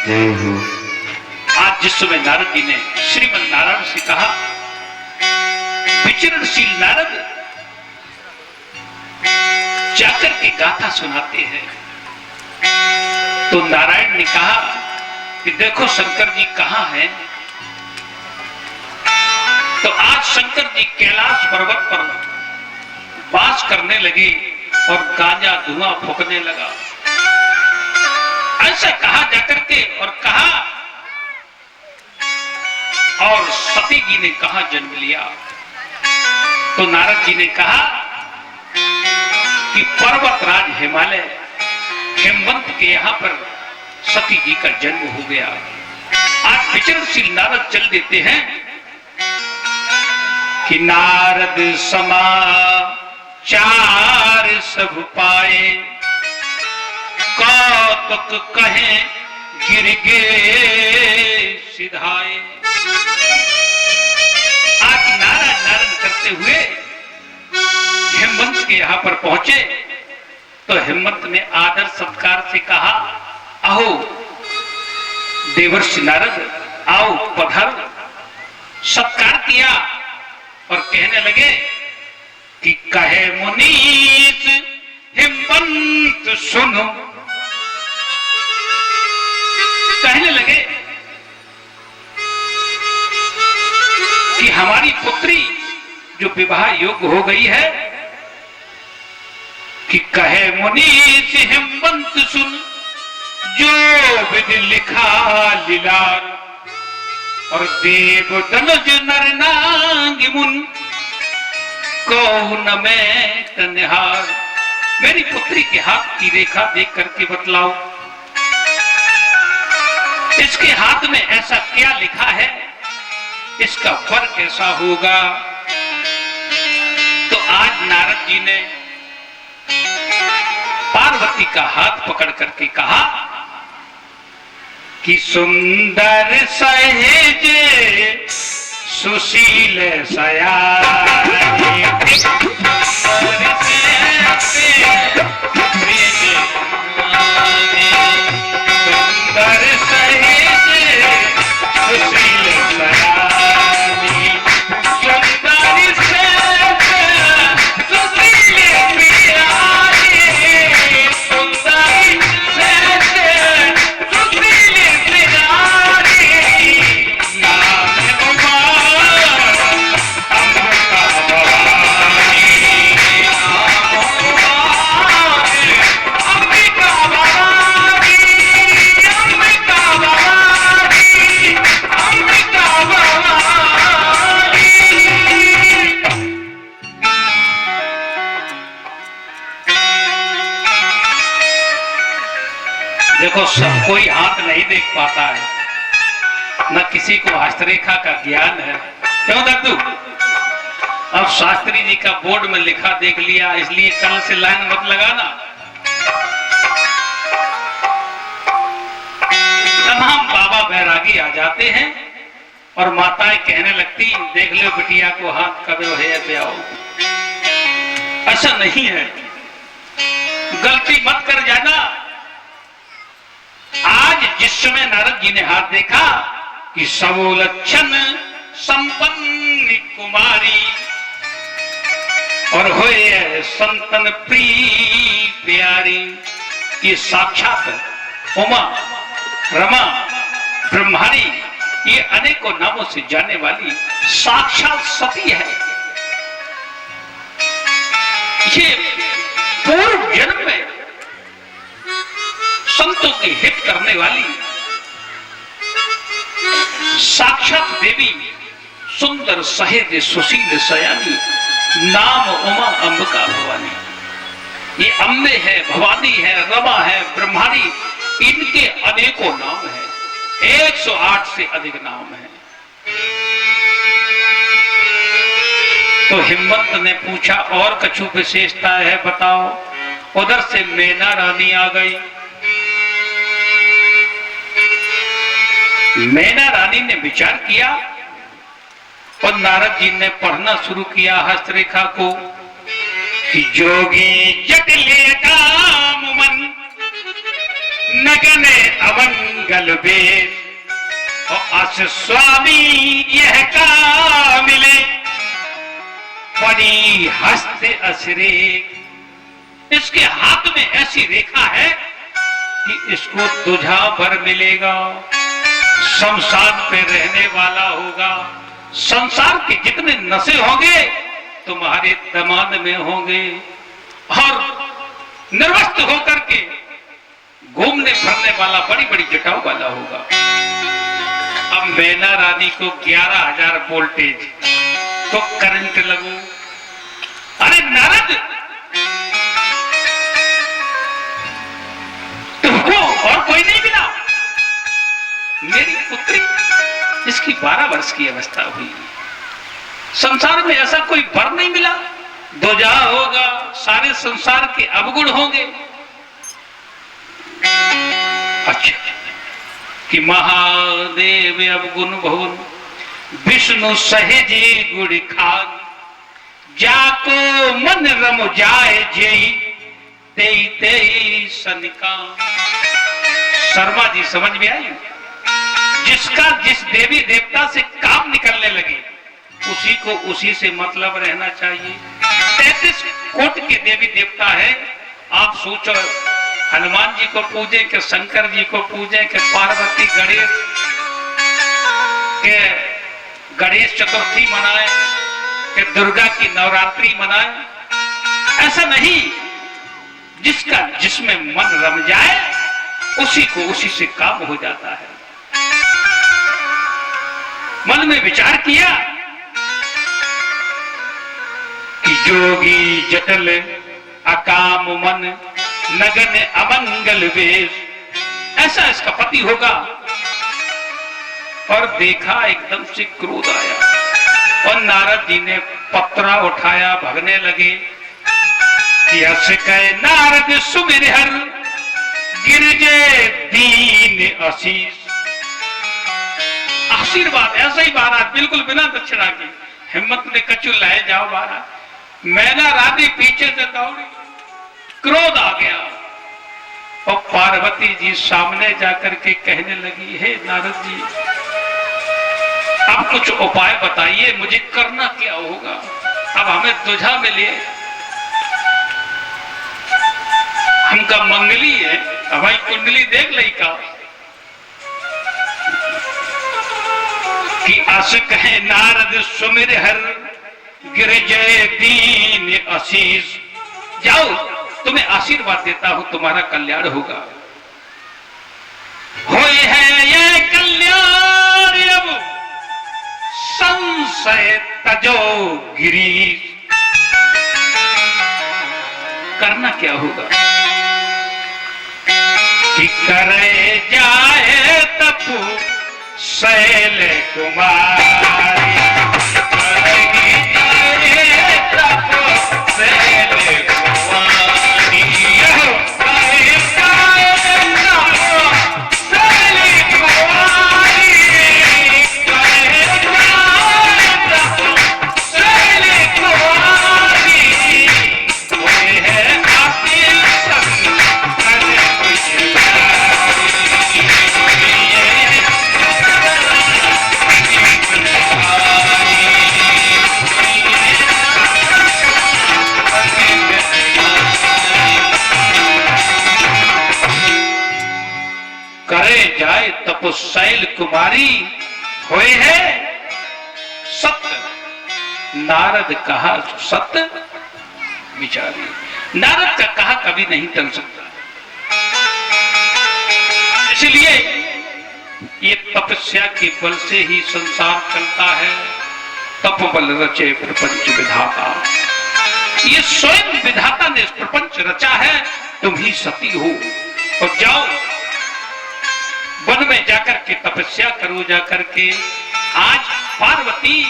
आज जिस समय नारद जी ने श्रीमन नारायण से कहा, विचरणशील नारद जाकर के गाथा सुनाते हैं, तो नारायण ने कहा कि देखो शंकर जी कहां हैं। तो आज शंकर जी कैलाश पर्वत पर वास करने लगे और गांजा धुआं फूकने लगा। ऐसा कहा जाकर के और कहा, और सती जी ने कहा जन्म लिया। तो नारद जी ने कहा कि पर्वतराज हिमालय हेमवंत के यहां पर सती जी का जन्म हो गया। आज विचरणशील नारद चल देते हैं कि नारद समाचार सब पाए, कौतुक कहें गिर गे सिधाए। आज नारायण नारायण करते हुए हेमवंत के यहां पर पहुंचे, तो हेमवंत ने आदर सत्कार से कहा, आओ देवर्षि नारद, आओ पधारो। सत्कार किया और कहने लगे कि कहे मुनीष हेमवंत सुनो। कहने लगे कि हमारी पुत्री जो विवाह योग्य हो गई है, कि कहे मुनीष हेमवंत सुन, जो विधि लिखा लीलार, और देव दनुज नर नांग मुन, कौन में तन्हार। मेरी पुत्री के हाथ की रेखा देख करके बतलाओ, इसके हाथ में ऐसा क्या लिखा है, इसका फल कैसा होगा। तो आज नारद जी ने पार्वती का हाथ पकड़ करके कहा कि सुंदर सहेज सुशील सयानी, सब कोई हाथ नहीं देख पाता है, न किसी को हस्तरेखा का ज्ञान है। क्यों दद्दू? अब शास्त्री जी का बोर्ड में लिखा देख लिया, इसलिए कल से लाइन मत लगाना। तमाम बाबा बैरागी आ जाते हैं और माताएं कहने लगती, देख लो बिटिया को हाथ कबे है पे आओ। ऐसा नहीं है, गलती मत कर जाना। आज जिस समय नारद जी ने हाथ देखा कि सवोलक्षण संपन्न कुमारी, और होए संतन प्रिय प्यारी, ये साक्षात उमा, रमा, ब्रह्माणी, ये अनेकों नामों से जाने वाली साक्षात सती है। ये पूर्व जन्म में संतों के हित करने वाली साक्षात देवी, सुंदर सहेज सुशील सयानी, नाम उमा अंबिका भवानी। ये अम्बे है, भवानी है, रमा है, ब्रह्माणी, इनके अनेकों नाम हैं, 108 से अधिक नाम हैं। तो हिम्मत ने पूछा, और कछु विशेषता है बताओ। उधर से मैना रानी आ गई। मैना रानी ने विचार किया और नारद जी ने पढ़ना शुरू किया हस्तरेखा को कि जोगी जटिले काम मन नगन अमंगल वेश और अस स्वामी यह का मिले पड़ी हस्त असरे। इसके हाथ में ऐसी रेखा है कि इसको तुझा भर मिलेगा, शमशान पे रहने वाला होगा, संसार के जितने नशे होंगे तुम्हारे दमाद में होंगे और निर्वस्त्र होकर के घूमने फिरने वाला बड़ी बड़ी जटाओं वाला होगा। अब मैना रानी को 11,000 वोल्टेज तो करंट लगू। अरे नारद, तुमको और कोई नहीं मिला? मेरी पुत्री, इसकी 12 वर्ष की अवस्था हुई, संसार में ऐसा कोई वर नहीं मिला। दोजा होगा, सारे संसार के अवगुण होंगे। अच्छा, कि महादेव अवगुण भवन विष्णु सहेजे गुड़ खान, जाको मन रम जाए जेई तेई तेई सनिका। शर्मा जी समझ में आई? जिसका जिस देवी देवता से काम निकलने लगे उसी को उसी से मतलब रहना चाहिए। 33 कोट के देवी देवता है। आप सोचो, हनुमान जी को पूजे के शंकर जी को पूजे के पार्वती गणेश के गणेश चतुर्थी मनाए कि दुर्गा की नवरात्रि मनाए, ऐसा नहीं। जिसका जिसमें मन रम जाए उसी को उसी से काम हो जाता है। मन में विचार किया कि जोगी जटल अकाम मन नगन अमंगल वेश, ऐसा इसका पति होगा। और देखा एकदम से क्रोध आया और नारद जी ने पत्रा उठाया, भगने लगे कि हस कहे नारद सुमिर हर गिरजे दीन आशीष। आशीर्वाद ऐसा ही महाराज, बिल्कुल बिना दक्षिणा के। हिम्मत ने कचू लाए जाओ महाराज। मैना रानी पीछे से दौड़ी, क्रोध आ गया और पार्वती जी सामने जाकर के कहने लगी, हे नारद जी, आप कुछ उपाय बताइए, मुझे करना क्या होगा? अब हमें तुझा मिले, हमका मंगली है, हमारी कुंडली देख लई का कि अस कहे नारद सुमिर हर गिरजय दीन आशीष। जाओ, तुम्हें आशीर्वाद देता हूं, तुम्हारा कल्याण होगा। होए है ये कल्याण अब संशय तजो गिरीश। करना क्या होगा कि करे जाए तपु शैल कुमारी, करेगी जाए तपु शैल कुमारी, करे जाए तपु शैल कुमारी, करे जाए तपु शैल कुमारी। कोई है आपके संग करे कोई करे जाए तपशैल कुमारी, होए है सत्य। नारद कहा सत्य विचारी, नारद का कहा कभी नहीं टल सकता। इसलिए ये तपस्या के बल से ही संसार चलता है। तप बल रचे प्रपंच विधाता, ये स्वयं विधाता ने प्रपंच रचा है, तुम ही सती हो। और जाओ वन में जाकर के तपस्या करो, जाकर के। आज पार्वती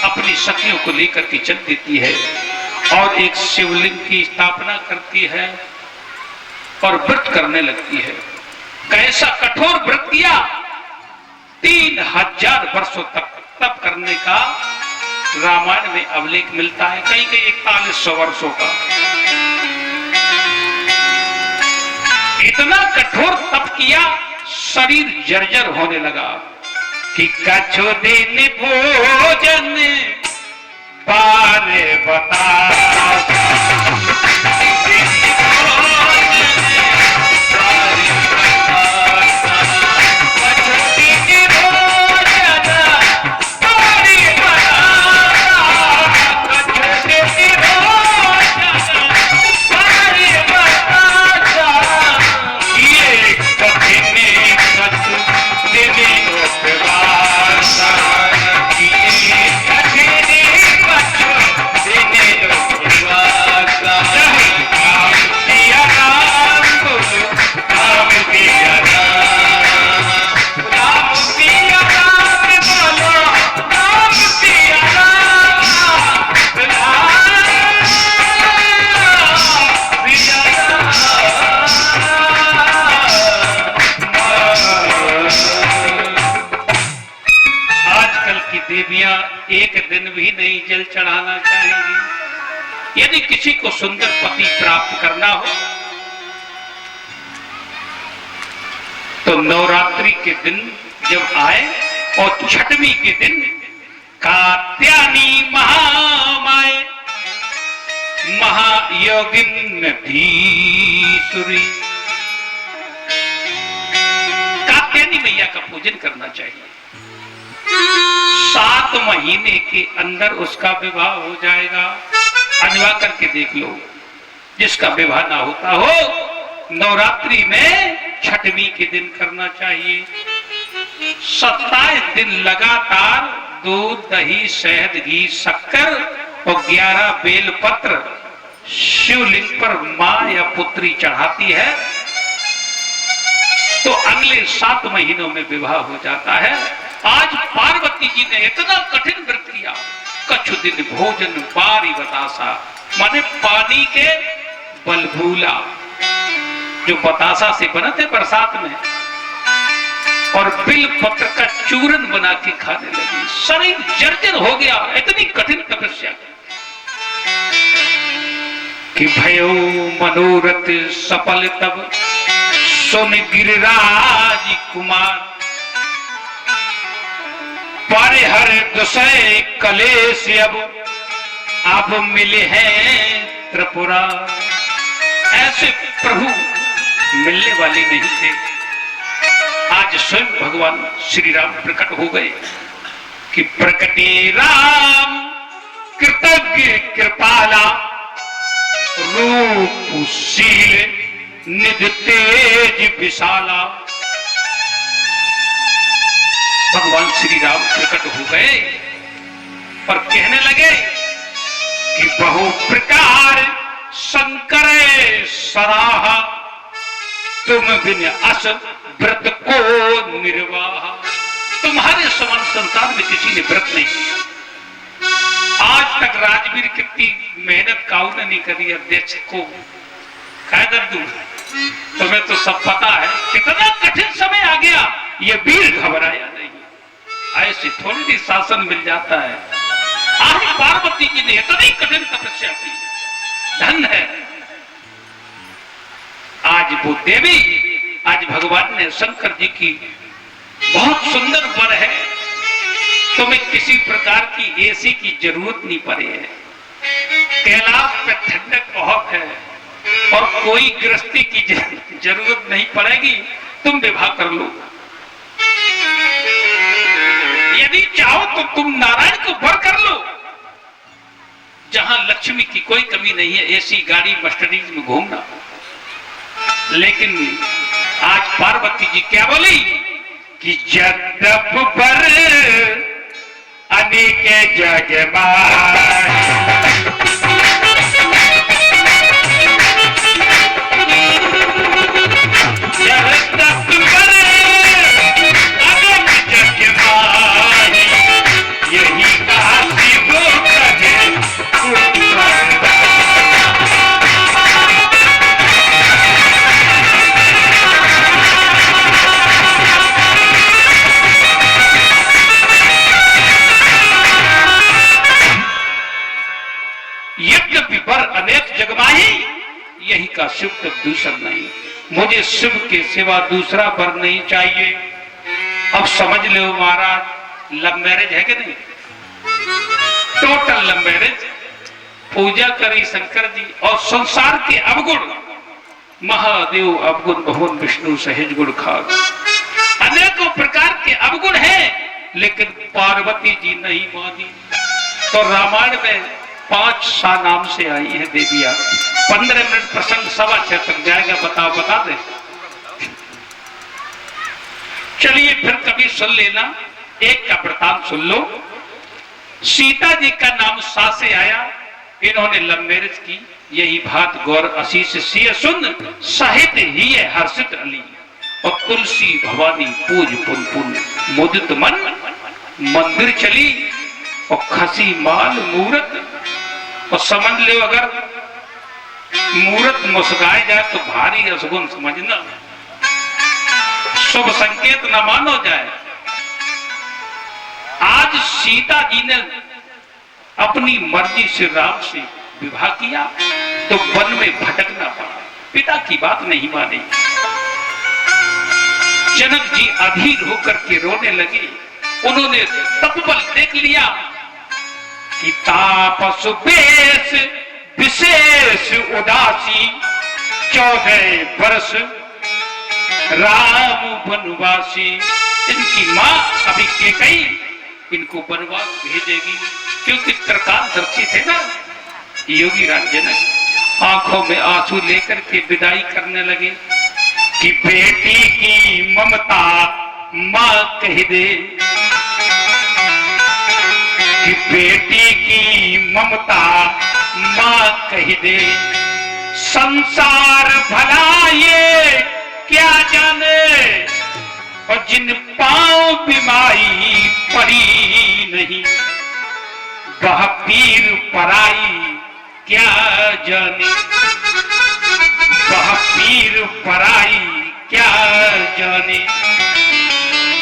अपनी सखियों को लेकर के चल देती है और एक शिवलिंग की स्थापना करती है और व्रत करने लगती है। कैसा कठोर व्रत किया, 3000 वर्षों तक तप करने का रामायण में अभिलेख मिलता है, कहीं कहीं 4100 वर्षों का। इतना कठोर तप किया, शरीर जर्जर होने लगा कि कछु दिन भोजन बारे बता, देवियां एक दिन भी नहीं जल चढ़ाना चाहेंगी। यदि किसी को सुंदर पति प्राप्त करना हो तो नवरात्रि के दिन जब आए और छठवीं के दिन कात्यायनी महामाए महायोगिन धीसुरी, कात्यायनी मैया का पूजन करना चाहिए। 7 महीने के अंदर उसका विवाह हो जाएगा। अजवा करके देख लो, जिसका विवाह ना होता हो नवरात्रि में छठवीं के दिन करना चाहिए। 27 दिन लगातार दूध दही शहद घी शक्कर और 11 बेलपत्र शिवलिंग पर मां या पुत्री चढ़ाती है तो अगले 7 महीनों में विवाह हो जाता है। आज पार्वती जी ने इतना कठिन व्रत किया, कछु दिन भोजन बारी बतासा, माने पानी के बलबूला जो बतासा से बना थे बरसात में, और बिल पत्र का चूरन बना के खाने लगी। शरीर जर्जर हो गया, इतनी कठिन तपस्या कि भयो मनोरथ सफल तब सुन गिरिराज कुमार, परिहर दुसय कलेश अब मिले हैं त्रिपुरा। ऐसे प्रभु मिलने वाले नहीं थे। आज स्वयं भगवान श्री राम प्रकट हो गए कि प्रकटे राम कृतज्ञ कृपाला, रूपशील निध तेज विशाला। भगवान श्री राम प्रकट हो गए और कहने लगे कि बहु प्रकार शंकर सराहा, तुम बिन अस व्रत को निर्वाह। तुम्हारे समान संसार में किसी ने व्रत नहीं किया। आज तक राजवीर कितनी मेहनत काऊ ने नहीं करी अध्यक्ष को कायदर दूं, तुम्हें तो सब पता है कितना कठिन समय आ गया, ये वीर घबराया नहीं। ऐसे थोड़ी सी शासन मिल जाता है। आज पार्वती जी ने इतनी कठिन तपस्या की, धन है आज वो देवी। आज भगवान ने शंकर जी की बहुत सुंदर वर है, तुम्हें किसी प्रकार की एसी की जरूरत नहीं पड़ी है, कैलाश पे ठंडक बहुत है और कोई गृहस्थी की जरूरत नहीं पड़ेगी, तुम विवाह कर लो। यदि चाहो तो तुम नारायण को वर कर लो, जहां लक्ष्मी की कोई कमी नहीं है, एसी गाड़ी मर्सिडीज में घूमना। लेकिन आज पार्वती जी क्या बोली कि जगदप पर अनेक जग यज्ञ पर अनेक जगमाही, यही का शिव दूषण नहीं। मुझे शिव के सिवा दूसरा वर नहीं चाहिए। अब समझ लो महाराज, लव मैरिज है कि नहीं? Total love marriage. पूजा करी शंकर जी और संसार के अवगुण, महादेव अवगुण भवन विष्णु सहज गुण खाग, अनेकों प्रकार के अवगुण हैं, लेकिन पार्वती जी नहीं मानी। तो रामायण में 5 सा नाम से आई है देवियां। 15 मिनट प्रसंग 6:15 तक जाएगा, बता दे। चलिए फिर कभी सुन लेना, एक का वृतांत सुन लो। सीता जी का नाम सा से आया, इन्होंने लव मैरिज की। यही भात गौर आशीष सिय सुन साहित्य ही है हर्षित अली, और तुलसी भवानी पूज पुन पुन मुदित मन, मंदिर चली और खसी माल मूरत। और समझ लो अगर मूरत मुस्काए जाए तो भारी असगुन समझना, शुभ संकेत न मानो जाए। आज सीता जी ने अपनी मर्जी से राम से विवाह किया तो वन में भटकना पड़ा, पिता की बात नहीं मानी। जनक जी अधीर होकर के रोने लगे। उन्होंने तपबल देख लिया कि तापस बेश विशेष उदासी, 14 वर्ष राम वनवासी। इनकी मां अभी कैकेयी इनको वनवास भेजेगी, क्योंकि त्रिकालदर्शी थे ना योगी राज जनक। आंखों में आंसू लेकर के विदाई करने लगे कि बेटी की ममता मां कह दे, कि बेटी की ममता मां कह दे। संसार भला ये क्या जाने, और जिन पांव बिमाई पड़ी नहीं, वह पीर पराई क्या जाने, वह पीर पराई क्या जाने।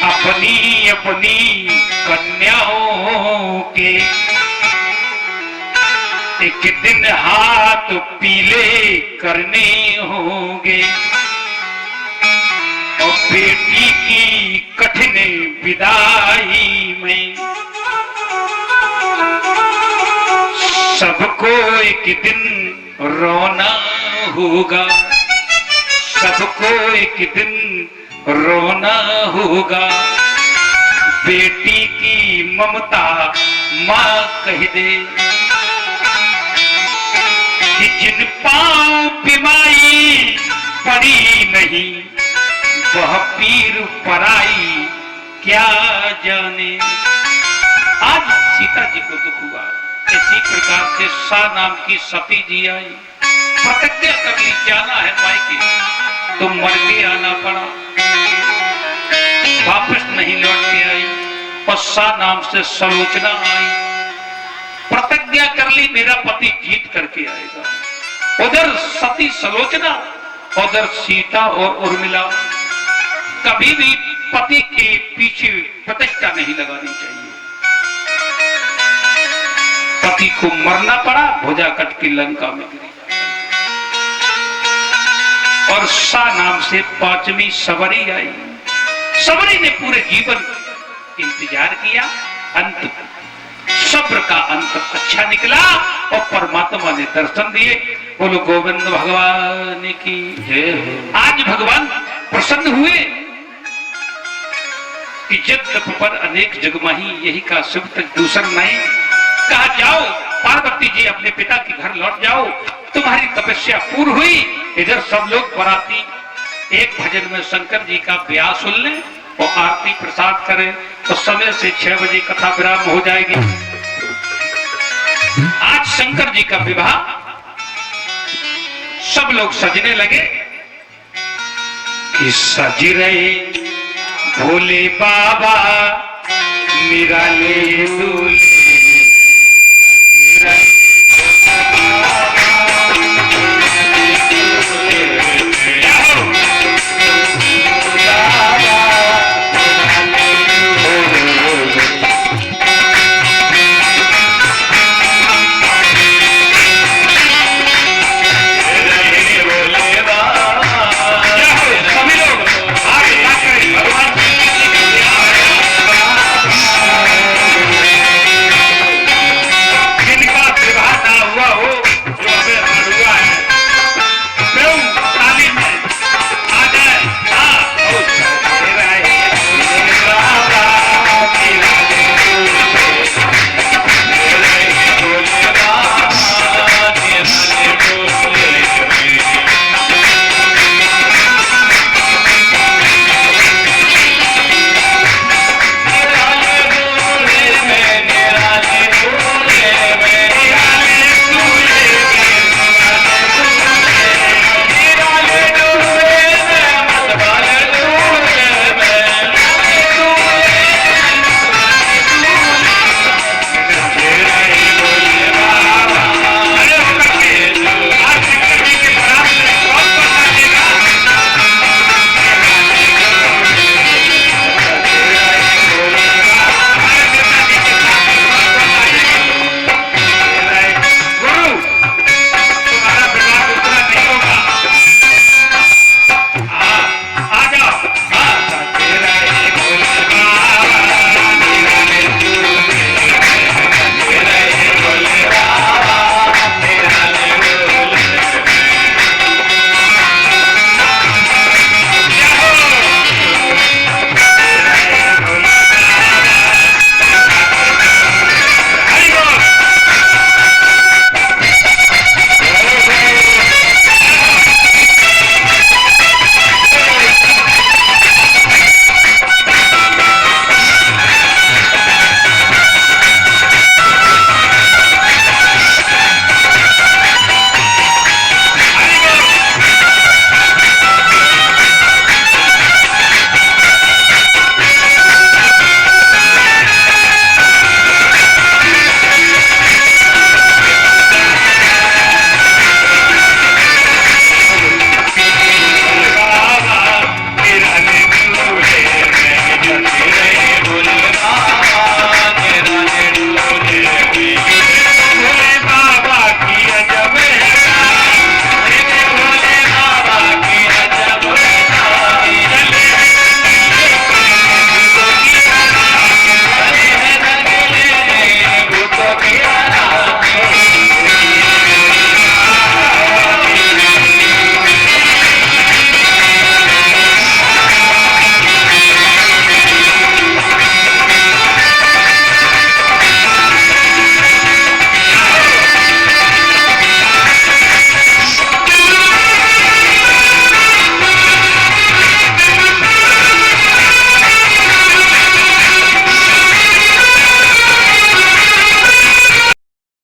अपनी अपनी कन्याओं के एक दिन हाथ पीले करने होंगे, और बेटी की कठिन विदाई में सबको एक दिन रोना होगा, सबको एक दिन रोना होगा। बेटी की ममता मां कह दे, कि जिन पांव बिमाई पड़ी नहीं, वह पीर पराई क्या जाने। आज सीता जी को दुख हुआ। इसी प्रकार से सा नाम की सती जी आई, प्रतिज्ञा कर ली जाना है मायके, तो मर के आना पड़ा, वापस नहीं लौट के आई। और सा नाम से सलोचना आई, प्रतिज्ञा कर ली मेरा पति जीत करके आएगा। उधर सती सलोचना, उधर सीता और उर्मिला। कभी भी पति के पीछे प्रतिष्ठा नहीं लगानी चाहिए। पति को मरना पड़ा, भुजा कट की लंका में गिरी। और सा नाम से 5वीं सबरी आई। सबरी ने पूरे जीवन इंतजार किया, अंत सब्र का अंत अच्छा निकला और परमात्मा ने दर्शन दिए। बोलो गोविंद भगवान की जय हो। आज भगवान प्रसन्न हुए कि जब पर अनेक जगमाही यही का शिव तक दूसर नहीं। कहा जाओ पार्वती जी अपने पिता के घर लौट जाओ, तुम्हारी तपस्या पूर्ण हुई। इधर सब लोग बराती एक भजन में शंकर जी का ब्याह सुन लें और आरती प्रसाद करें, तो समय से 6 बजे कथा विराम हो जाएगी। आज शंकर जी का विवाह, सब लोग सजने लगे कि सज रहे भोले बाबा निराले दूल्हे।